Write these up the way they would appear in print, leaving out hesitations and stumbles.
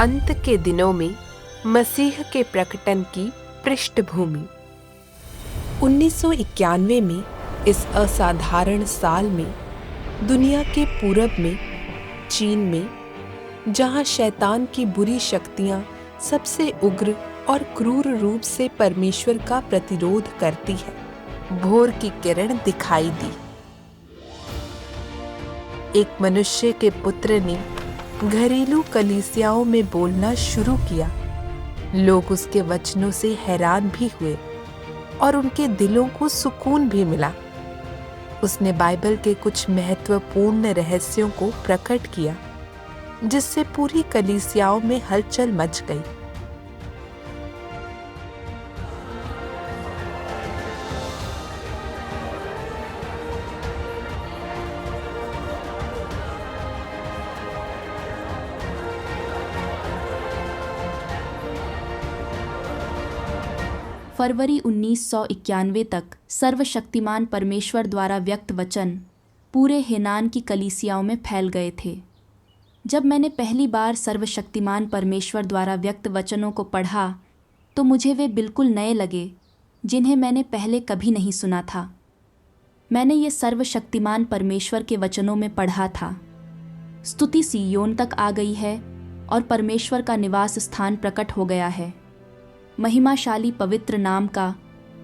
अंत के दिनों में मसीह के प्रकटन की पृष्ठभूमि। 1991 में इस असाधारण साल में दुनिया के पूरब में, चीन में, जहां शैतान की बुरी शक्तियां सबसे उग्र और क्रूर रूप से परमेश्वर का प्रतिरोध करती है, भोर की किरण दिखाई दी। एक मनुष्य के पुत्र ने घरेलू कलीसियाओं में बोलना शुरू किया। लोग उसके वचनों से हैरान भी हुए और उनके दिलों को सुकून भी मिला। उसने बाइबल के कुछ महत्वपूर्ण रहस्यों को प्रकट किया, जिससे पूरी कलीसियाओं में हलचल मच गई। फरवरी 1991 तक सर्वशक्तिमान परमेश्वर द्वारा व्यक्त वचन पूरे हेनान की कलीसियाओं में फैल गए थे। जब मैंने पहली बार सर्वशक्तिमान परमेश्वर द्वारा व्यक्त वचनों को पढ़ा तो मुझे वे बिल्कुल नए लगे, जिन्हें मैंने पहले कभी नहीं सुना था। मैंने ये सर्वशक्तिमान परमेश्वर के वचनों में पढ़ा था, स्तुति सिय्योन तक आ गई है और परमेश्वर का निवास स्थान प्रकट हो गया है। महिमाशाली पवित्र नाम का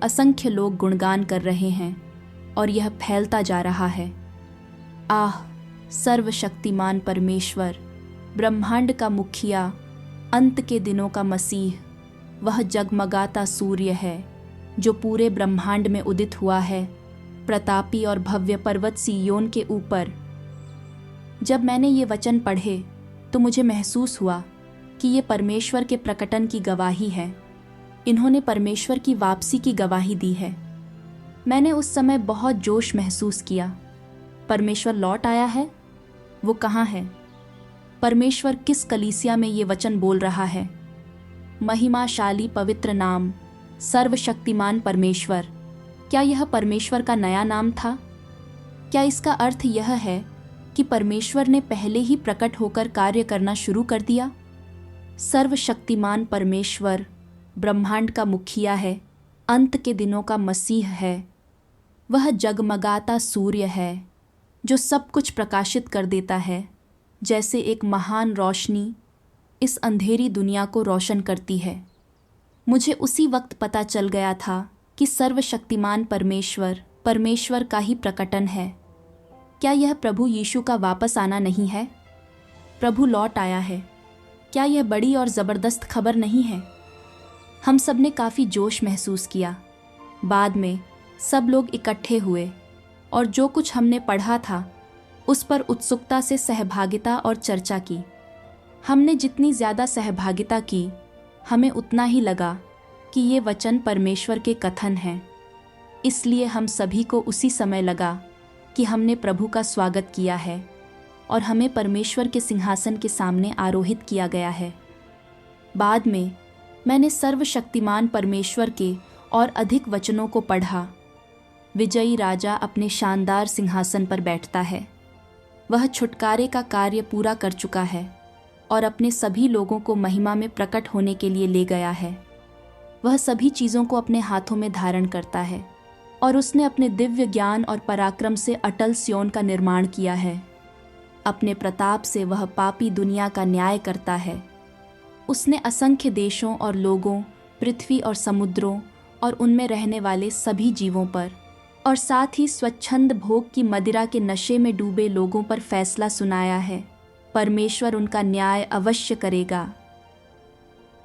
असंख्य लोग गुणगान कर रहे हैं और यह फैलता जा रहा है। आह, सर्वशक्तिमान परमेश्वर, ब्रह्मांड का मुखिया, अंत के दिनों का मसीह, वह जगमगाता सूर्य है जो पूरे ब्रह्मांड में उदित हुआ है, प्रतापी और भव्य पर्वत सिय्योन के ऊपर। जब मैंने ये वचन पढ़े तो मुझे महसूस हुआ कि ये परमेश्वर के प्रकटन की गवाही है। इन्होंने परमेश्वर की वापसी की गवाही दी है। मैंने उस समय बहुत जोश महसूस किया। परमेश्वर लौट आया है। वो कहाँ है? परमेश्वर किस कलीसिया में ये वचन बोल रहा है? महिमाशाली पवित्र नाम, सर्वशक्तिमान परमेश्वर। क्या यह परमेश्वर का नया नाम था? क्या इसका अर्थ यह है कि परमेश्वर ने पहले ही प्रकट होकर कार्य करना शुरू कर दिया? सर्वशक्तिमान परमेश्वर ब्रह्मांड का मुखिया है, अंत के दिनों का मसीह है। वह जगमगाता सूर्य है जो सब कुछ प्रकाशित कर देता है, जैसे एक महान रोशनी इस अंधेरी दुनिया को रोशन करती है। मुझे उसी वक्त पता चल गया था कि सर्वशक्तिमान परमेश्वर परमेश्वर का ही प्रकटन है। क्या यह प्रभु यीशु का वापस आना नहीं है? प्रभु लौट आया है। क्या यह बड़ी और ज़बरदस्त खबर नहीं है? हम सब ने काफ़ी जोश महसूस किया। बाद में सब लोग इकट्ठे हुए और जो कुछ हमने पढ़ा था उस पर उत्सुकता से सहभागिता और चर्चा की। हमने जितनी ज़्यादा सहभागिता की, हमें उतना ही लगा कि ये वचन परमेश्वर के कथन हैं। इसलिए हम सभी को उसी समय लगा कि हमने प्रभु का स्वागत किया है और हमें परमेश्वर के सिंहासन के सामने आरोहित किया गया है। बाद में मैंने सर्वशक्तिमान परमेश्वर के और अधिक वचनों को पढ़ा। विजयी राजा अपने शानदार सिंहासन पर बैठता है। वह छुटकारे का कार्य पूरा कर चुका है और अपने सभी लोगों को महिमा में प्रकट होने के लिए ले गया है। वह सभी चीज़ों को अपने हाथों में धारण करता है और उसने अपने दिव्य ज्ञान और पराक्रम से अटल सिय्योन का निर्माण किया है। अपने प्रताप से वह पापी दुनिया का न्याय करता है। उसने असंख्य देशों और लोगों, पृथ्वी और समुद्रों और उनमें रहने वाले सभी जीवों पर और साथ ही स्वच्छंद भोग की मदिरा के नशे में डूबे लोगों पर फैसला सुनाया है। परमेश्वर उनका न्याय अवश्य करेगा।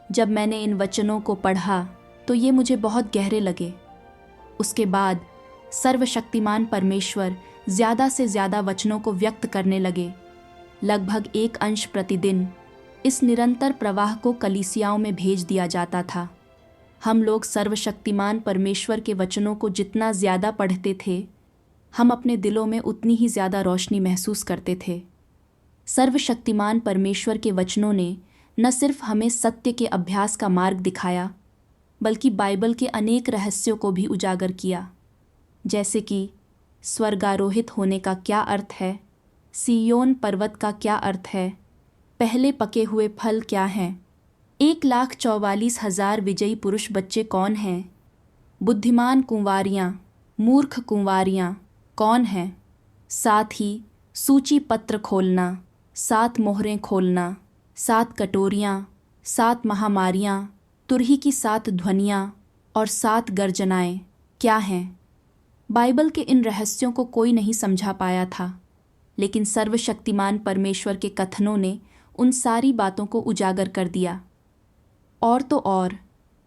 जब मैंने इन वचनों को पढ़ा तो ये मुझे बहुत गहरे लगे। उसके बाद सर्वशक्तिमान परमेश्वर ज़्यादा से ज़्यादा वचनों को व्यक्त करने लगे, लगभग 1 अंश प्रतिदिन। इस निरंतर प्रवाह को कलीसियाओं में भेज दिया जाता था। हम लोग सर्वशक्तिमान परमेश्वर के वचनों को जितना ज़्यादा पढ़ते थे, हम अपने दिलों में उतनी ही ज़्यादा रोशनी महसूस करते थे। सर्वशक्तिमान परमेश्वर के वचनों ने न सिर्फ हमें सत्य के अभ्यास का मार्ग दिखाया, बल्कि बाइबल के अनेक रहस्यों को भी उजागर किया, जैसे कि स्वर्गारोहित होने का क्या अर्थ है, सिय्योन पर्वत का क्या अर्थ है, पहले पके हुए फल क्या हैं? 1,44,000 विजयी पुरुष बच्चे कौन हैं? बुद्धिमान कुंवारियाँ, मूर्ख कुंवारियाँ कौन हैं? साथ ही सूची पत्र खोलना, 7 मोहरें खोलना, 7 कटोरियाँ, 7 महामारियाँ, तुरही की 7 ध्वनियाँ और 7 गर्जनाएँ क्या हैं? बाइबल के इन रहस्यों को कोई नहीं समझा पाया था, लेकिन सर्वशक्तिमान परमेश्वर के कथनों ने उन सारी बातों को उजागर कर दिया। और तो और,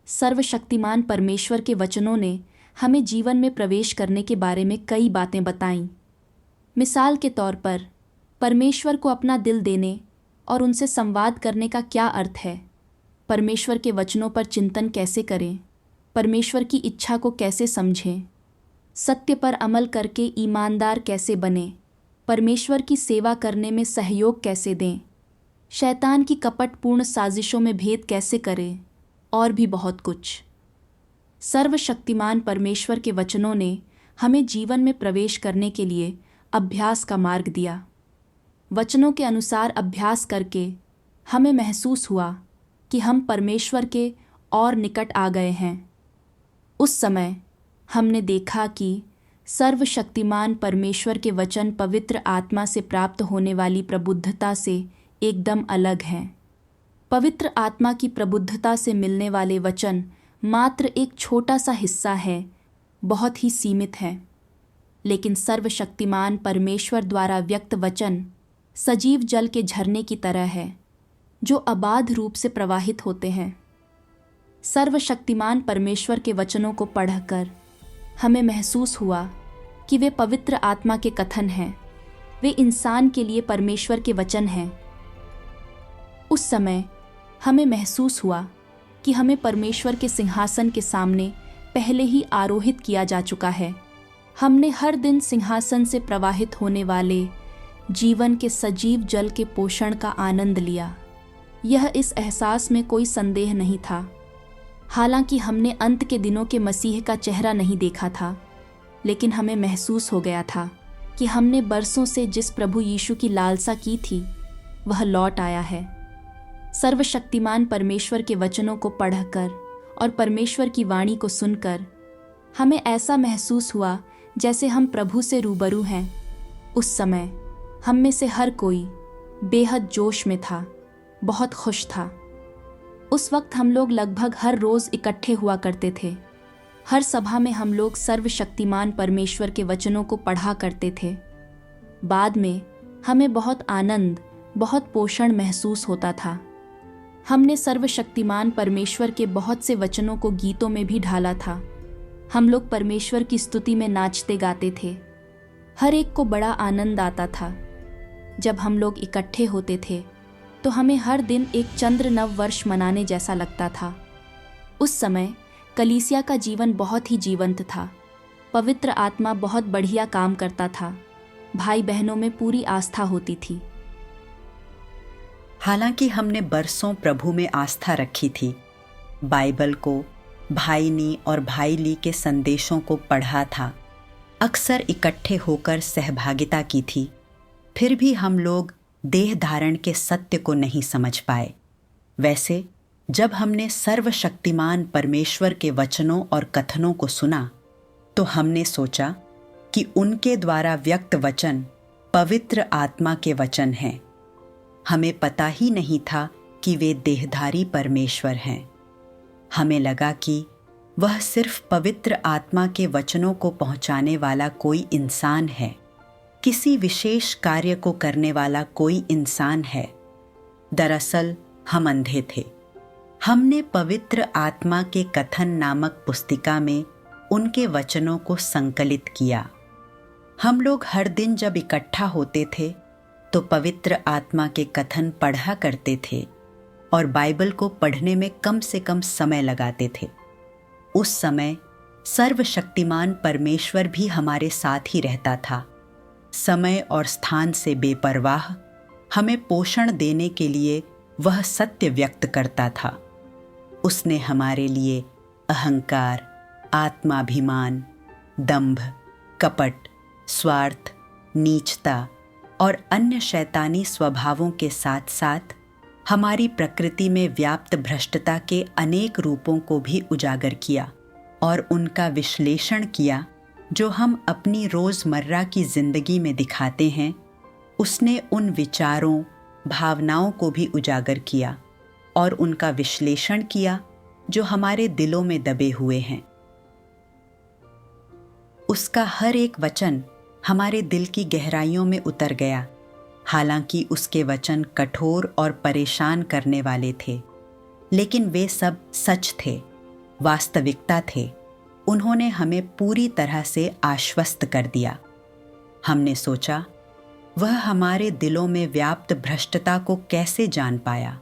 सर्वशक्तिमान परमेश्वर के वचनों ने हमें जीवन में प्रवेश करने के बारे में कई बातें बताईं। मिसाल के तौर पर, परमेश्वर को अपना दिल देने और उनसे संवाद करने का क्या अर्थ है? परमेश्वर के वचनों पर चिंतन कैसे करें? परमेश्वर की इच्छा को कैसे समझें? सत्य पर अमल करके ईमानदार कैसे बनें? परमेश्वर की सेवा करने में सहयोग कैसे दें? शैतान की कपटपूर्ण साजिशों में भेद कैसे करें? और भी बहुत कुछ। सर्वशक्तिमान परमेश्वर के वचनों ने हमें जीवन में प्रवेश करने के लिए अभ्यास का मार्ग दिया। वचनों के अनुसार अभ्यास करके हमें महसूस हुआ कि हम परमेश्वर के और निकट आ गए हैं। उस समय हमने देखा कि सर्वशक्तिमान परमेश्वर के वचन पवित्र आत्मा से प्राप्त होने वाली प्रबुद्धता से एकदम अलग हैं। पवित्र आत्मा की प्रबुद्धता से मिलने वाले वचन मात्र एक छोटा सा हिस्सा है, बहुत ही सीमित है। लेकिन सर्वशक्तिमान परमेश्वर द्वारा व्यक्त वचन सजीव जल के झरने की तरह है, जो अबाध रूप से प्रवाहित होते हैं। सर्वशक्तिमान परमेश्वर के वचनों को पढ़कर हमें महसूस हुआ कि वे पवित्र आत्मा के कथन हैं, वे इंसान के लिए परमेश्वर के वचन हैं। उस समय हमें महसूस हुआ कि हमें परमेश्वर के सिंहासन के सामने पहले ही आरोहित किया जा चुका है। हमने हर दिन सिंहासन से प्रवाहित होने वाले जीवन के सजीव जल के पोषण का आनंद लिया। यह इस एहसास में कोई संदेह नहीं था। हालांकि हमने अंत के दिनों के मसीह का चेहरा नहीं देखा था, लेकिन हमें महसूस हो गया था कि हमने बरसों से जिस प्रभु यीशु की लालसा की थी, वह लौट आया है। सर्वशक्तिमान परमेश्वर के वचनों को पढ़कर और परमेश्वर की वाणी को सुनकर हमें ऐसा महसूस हुआ जैसे हम प्रभु से रूबरू हैं। उस समय हम में से हर कोई बेहद जोश में था, बहुत खुश था। उस वक्त हम लोग लगभग हर रोज़ इकट्ठे हुआ करते थे। हर सभा में हम लोग सर्वशक्तिमान परमेश्वर के वचनों को पढ़ा करते थे। बाद में हमें बहुत आनंद, बहुत पोषण महसूस होता था। हमने सर्वशक्तिमान परमेश्वर के बहुत से वचनों को गीतों में भी ढाला था। हम लोग परमेश्वर की स्तुति में नाचते गाते थे। हर एक को बड़ा आनंद आता था। जब हम लोग इकट्ठे होते थे तो हमें हर दिन एक चंद्र नव वर्ष मनाने जैसा लगता था। उस समय कलीसिया का जीवन बहुत ही जीवंत था। पवित्र आत्मा बहुत बढ़िया काम करता था। भाई बहनों में पूरी आस्था होती थी। हालांकि हमने बरसों प्रभु में आस्था रखी थी, बाइबल को, भाई नी और भाई ली के संदेशों को पढ़ा था, अक्सर इकट्ठे होकर सहभागिता की थी, फिर भी हम लोग देह धारण के सत्य को नहीं समझ पाए। वैसे जब हमने सर्वशक्तिमान परमेश्वर के वचनों और कथनों को सुना तो हमने सोचा कि उनके द्वारा व्यक्त वचन पवित्र आत्मा के वचन हैं। हमें पता ही नहीं था कि वे देहधारी परमेश्वर हैं। हमें लगा कि वह सिर्फ पवित्र आत्मा के वचनों को पहुंचाने वाला कोई इंसान है, किसी विशेष कार्य को करने वाला कोई इंसान है। दरअसल हम अंधे थे। हमने पवित्र आत्मा के कथन नामक पुस्तिका में उनके वचनों को संकलित किया। हम लोग हर दिन जब इकट्ठा होते थे तो पवित्र आत्मा के कथन पढ़ा करते थे और बाइबल को पढ़ने में कम से कम समय लगाते थे। उस समय सर्वशक्तिमान परमेश्वर भी हमारे साथ ही रहता था। समय और स्थान से बेपरवाह हमें पोषण देने के लिए वह सत्य व्यक्त करता था। उसने हमारे लिए अहंकार, आत्माभिमान, दंभ, कपट, स्वार्थ, नीचता और अन्य शैतानी स्वभावों के साथ साथ हमारी प्रकृति में व्याप्त भ्रष्टता के अनेक रूपों को भी उजागर किया और उनका विश्लेषण किया जो हम अपनी रोज़मर्रा की जिंदगी में दिखाते हैं। उसने उन विचारों, भावनाओं को भी उजागर किया और उनका विश्लेषण किया जो हमारे दिलों में दबे हुए हैं। उसका हर एक वचन हमारे दिल की गहराइयों में उतर गया। हालांकि उसके वचन कठोर और परेशान करने वाले थे, लेकिन वे सब सच थे, वास्तविकता थे। उन्होंने हमें पूरी तरह से आश्वस्त कर दिया। हमने सोचा, वह हमारे दिलों में व्याप्त भ्रष्टता को कैसे जान पाया,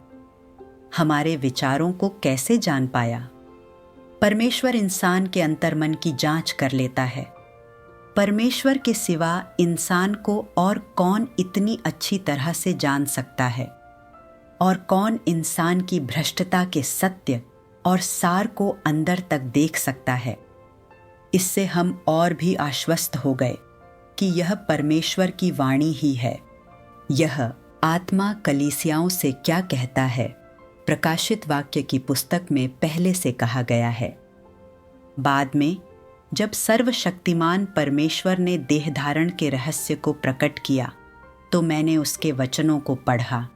हमारे विचारों को कैसे जान पाया। परमेश्वर इंसान के अंतर्मन की जांच कर लेता है। परमेश्वर के सिवा इंसान को और कौन इतनी अच्छी तरह से जान सकता है, और कौन इंसान की भ्रष्टता के सत्य और सार को अंदर तक देख सकता है। इससे हम और भी आश्वस्त हो गए कि यह परमेश्वर की वाणी ही है। यह आत्मा कलीसियाओं से क्या कहता है, प्रकाशित वाक्य की पुस्तक में पहले से कहा गया है। बाद में जब सर्वशक्तिमान परमेश्वर ने देह धारण के रहस्य को प्रकट किया, तो मैंने उसके वचनों को पढ़ा।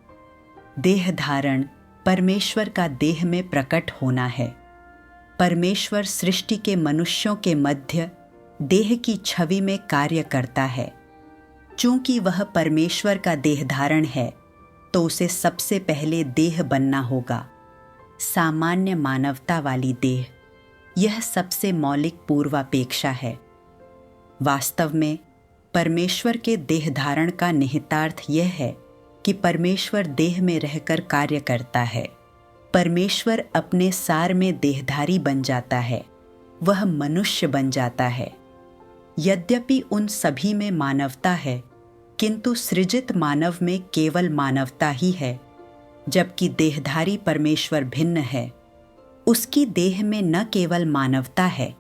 देह धारण परमेश्वर का देह में प्रकट होना है। परमेश्वर सृष्टि के मनुष्यों के मध्य देह की छवि में कार्य करता है। चूंकि वह परमेश्वर का देह धारण है, तो उसे सबसे पहले देह बनना होगा, सामान्य मानवता वाली देह। यह सबसे मौलिक पूर्वापेक्षा है। वास्तव में परमेश्वर के देह धारण का निहितार्थ यह है कि परमेश्वर देह में रहकर कार्य करता है। परमेश्वर अपने सार में देहधारी बन जाता है, वह मनुष्य बन जाता है। यद्यपि उन सभी में मानवता है, किंतु सृजित मानव में केवल मानवता ही है। जबकि देहधारी परमेश्वर भिन्न है। उसकी देह में न केवल मानवता है,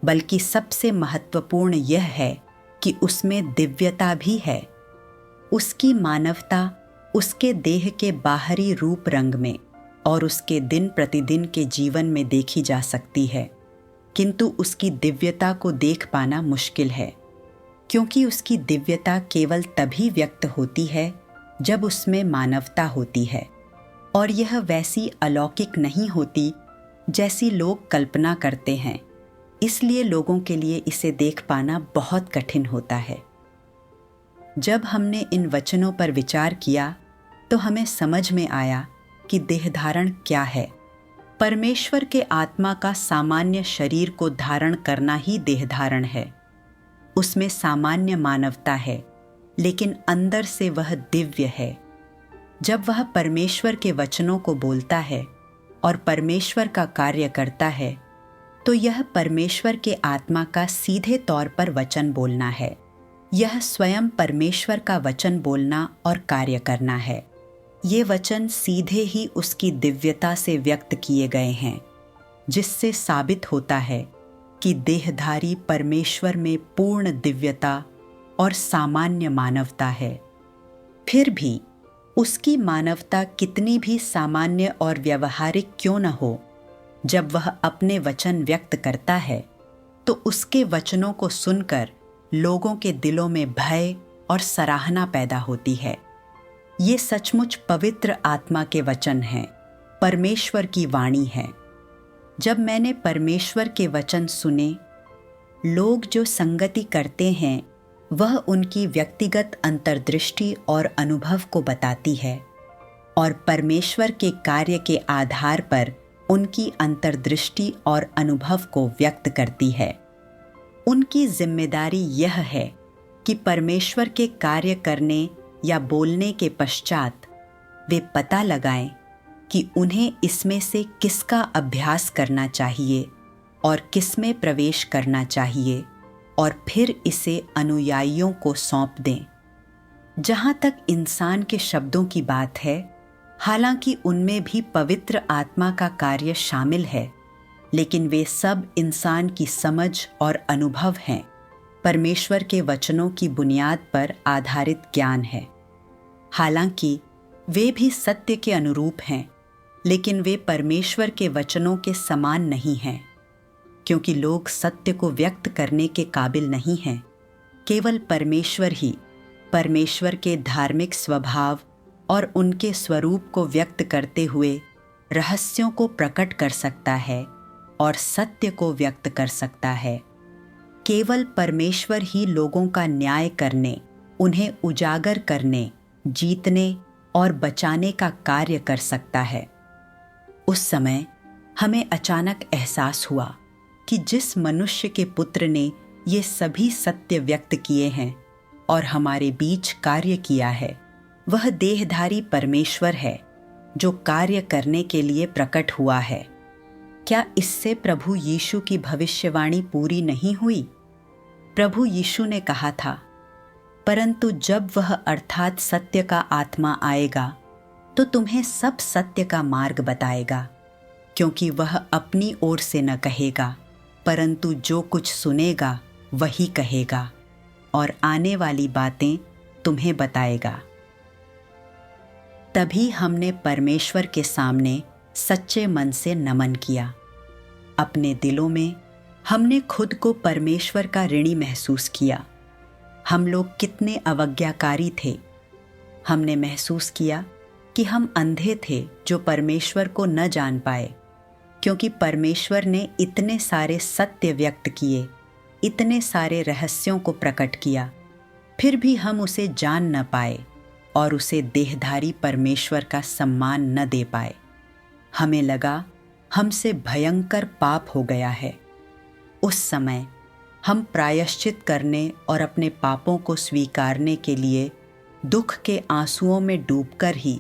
बल्कि सबसे महत्वपूर्ण यह है कि उसमें दिव्यता भी है। उसकी मानवता उसके देह के बाहरी रूप रंग में और उसके दिन प्रतिदिन के जीवन में देखी जा सकती है, किंतु उसकी दिव्यता को देख पाना मुश्किल है, क्योंकि उसकी दिव्यता केवल तभी व्यक्त होती है जब उसमें मानवता होती है, और यह वैसी अलौकिक नहीं होती जैसी लोग कल्पना करते हैं। इसलिए लोगों के लिए इसे देख पाना बहुत कठिन होता है। जब हमने इन वचनों पर विचार किया, तो हमें समझ में आया कि देहधारण क्या है। परमेश्वर के आत्मा का सामान्य शरीर को धारण करना ही देहधारण है। उसमें सामान्य मानवता है, लेकिन अंदर से वह दिव्य है। जब वह परमेश्वर के वचनों को बोलता है और परमेश्वर का कार्य करता है, तो यह परमेश्वर के आत्मा का सीधे तौर पर वचन बोलना है। यह स्वयं परमेश्वर का वचन बोलना और कार्य करना है। ये वचन सीधे ही उसकी दिव्यता से व्यक्त किए गए हैं, जिससे साबित होता है कि देहधारी परमेश्वर में पूर्ण दिव्यता और सामान्य मानवता है। फिर भी उसकी मानवता कितनी भी सामान्य और व्यवहारिक क्यों न हो, जब वह अपने वचन व्यक्त करता है, तो उसके वचनों को सुनकर लोगों के दिलों में भय और सराहना पैदा होती है। ये सचमुच पवित्र आत्मा के वचन हैं, परमेश्वर की वाणी है। जब मैंने परमेश्वर के वचन सुने, लोग जो संगति करते हैं वह उनकी व्यक्तिगत अंतर्दृष्टि और अनुभव को बताती है, और परमेश्वर के कार्य के आधार पर उनकी अंतर्दृष्टि और अनुभव को व्यक्त करती है। उनकी जिम्मेदारी यह है कि परमेश्वर के कार्य करने या बोलने के पश्चात वे पता लगाएं कि उन्हें इसमें से किसका अभ्यास करना चाहिए और किसमें प्रवेश करना चाहिए, और फिर इसे अनुयायियों को सौंप दें। जहाँ तक इंसान के शब्दों की बात है, हालांकि उनमें भी पवित्र आत्मा का कार्य शामिल है, लेकिन वे सब इंसान की समझ और अनुभव हैं। परमेश्वर के वचनों की बुनियाद पर आधारित ज्ञान है। हालांकि वे भी सत्य के अनुरूप हैं, लेकिन वे परमेश्वर के वचनों के समान नहीं हैं, क्योंकि लोग सत्य को व्यक्त करने के काबिल नहीं हैं। केवल परमेश्वर ही परमेश्वर के धार्मिक स्वभाव और उनके स्वरूप को व्यक्त करते हुए रहस्यों को प्रकट कर सकता है और सत्य को व्यक्त कर सकता है। केवल परमेश्वर ही लोगों का न्याय करने, उन्हें उजागर करने, जीतने और बचाने का कार्य कर सकता है। उस समय हमें अचानक एहसास हुआ कि जिस मनुष्य के पुत्र ने ये सभी सत्य व्यक्त किए हैं और हमारे बीच कार्य किया है, वह देहधारी परमेश्वर है जो कार्य करने के लिए प्रकट हुआ है। क्या इससे प्रभु यीशु की भविष्यवाणी पूरी नहीं हुई? प्रभु यीशु ने कहा था, परंतु जब वह अर्थात सत्य का आत्मा आएगा तो तुम्हें सब सत्य का मार्ग बताएगा, क्योंकि वह अपनी ओर से न कहेगा, परंतु जो कुछ सुनेगा वही कहेगा और आने वाली बातें तुम्हें बताएगा। तभी हमने परमेश्वर के सामने सच्चे मन से नमन किया। अपने दिलों में हमने खुद को परमेश्वर का ऋणी महसूस किया। हम लोग कितने अवज्ञाकारी थे। हमने महसूस किया कि हम अंधे थे जो परमेश्वर को न जान पाए, क्योंकि परमेश्वर ने इतने सारे सत्य व्यक्त किए, इतने सारे रहस्यों को प्रकट किया, फिर भी हम उसे जान न पाए और उसे देहधारी परमेश्वर का सम्मान न दे पाए। हमें लगा हमसे भयंकर पाप हो गया है। उस समय हम प्रायश्चित करने और अपने पापों को स्वीकारने के लिए दुख के आंसुओं में डूबकर ही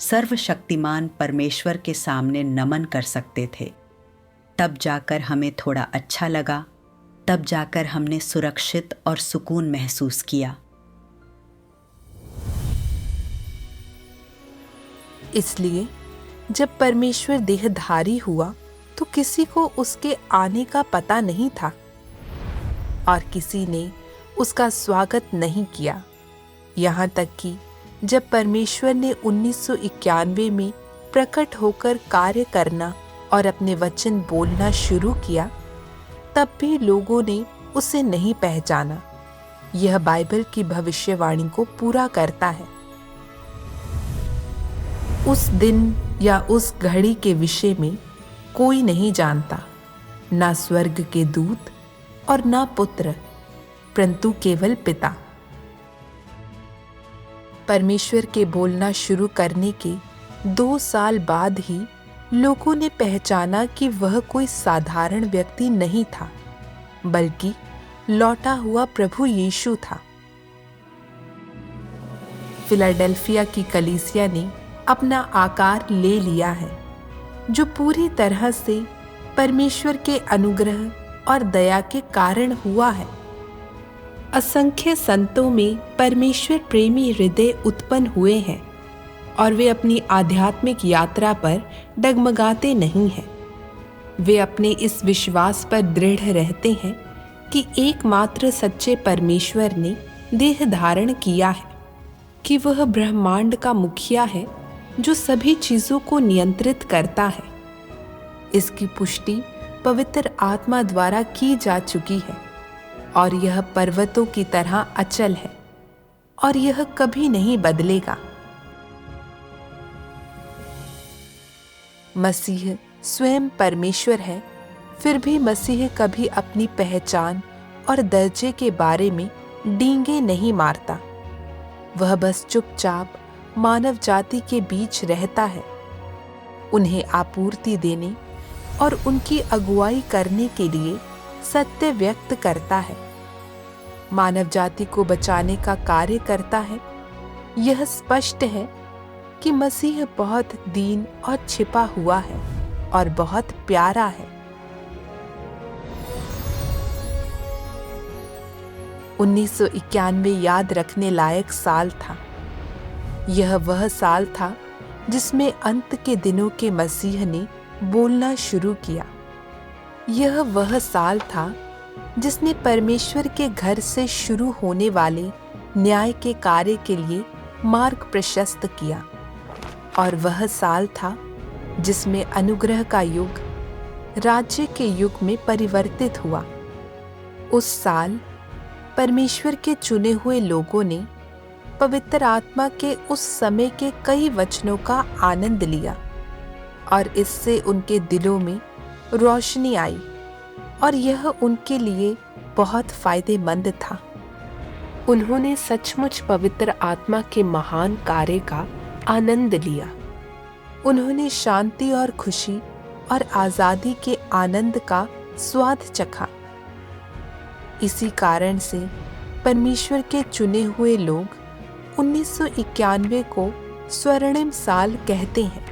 सर्वशक्तिमान परमेश्वर के सामने नमन कर सकते थे। तब जाकर हमें थोड़ा अच्छा लगा, तब जाकर हमने सुरक्षित और सुकून महसूस किया। इसलिए जब परमेश्वर देहधारी हुआ तो किसी को उसके आने का पता नहीं था और किसी ने उसका स्वागत नहीं किया। यहाँ तक कि जब परमेश्वर ने 1991 में प्रकट होकर कार्य करना और अपने वचन बोलना शुरू किया, तब भी लोगों ने उसे नहीं पहचाना। यह बाइबल की भविष्यवाणी को पूरा करता है। उस दिन या उस घड़ी के विषय में कोई नहीं जानता, ना स्वर्ग के दूत और ना पुत्र, परंतु केवल पिता। परमेश्वर के बोलना शुरू करने के 2 साल बाद ही लोगों ने पहचाना कि वह कोई साधारण व्यक्ति नहीं था, बल्कि लौटा हुआ प्रभु यीशु था। फिलाडेल्फिया की कलीसिया ने अपना आकार ले लिया है, जो पूरी तरह से परमेश्वर के अनुग्रह और दया के कारण हुआ है। असंख्य संतों में परमेश्वर प्रेमी हृदय उत्पन्न हुए हैं और वे अपनी आध्यात्मिक यात्रा पर डगमगाते नहीं हैं। वे अपने इस विश्वास पर दृढ़ रहते हैं कि एकमात्र सच्चे परमेश्वर ने देह धारण किया है, कि वह ब्रह्मांड का मुखिया है जो सभी चीज़ों को नियंत्रित करता है। इसकी पुष्टि पवित्र आत्मा द्वारा की जा चुकी है और यह पर्वतों की तरह अचल है और यह कभी नहीं बदलेगा। मसीह स्वयं परमेश्वर है, फिर भी मसीह कभी अपनी पहचान और दर्जे के बारे में डींगे नहीं मारता। वह बस चुपचाप मानव जाति के बीच रहता है, उन्हें आपूर्ति देने और उनकी अगुवाई करने के लिए सत्य व्यक्त करता है, मानव जाति को बचाने का कार्य करता है। यह स्पष्ट है कि मसीह बहुत दीन और छिपा हुआ है और बहुत प्यारा है। 1991 याद रखने लायक साल था। यह वह साल था जिसमें अंत के दिनों के मसीह ने बोलना शुरू किया। यह वह साल था जिसने परमेश्वर के घर से शुरू होने वाले न्याय के कार्य के लिए मार्ग प्रशस्त किया और वह साल था जिसमें अनुग्रह का युग राज्य के युग में परिवर्तित हुआ। उस साल परमेश्वर के चुने हुए लोगों ने पवित्र आत्मा के उस समय के कई वचनों का आनंद लिया और इससे उनके दिलों में रोशनी आई और यह उनके लिए बहुत फायदेमंद था। उन्होंने सचमुच पवित्र आत्मा के महान कार्य का आनंद लिया। उन्होंने शांति और खुशी और आज़ादी के आनंद का स्वाद चखा। इसी कारण से परमेश्वर के चुने हुए लोग 1991 को स्वर्णिम साल कहते हैं।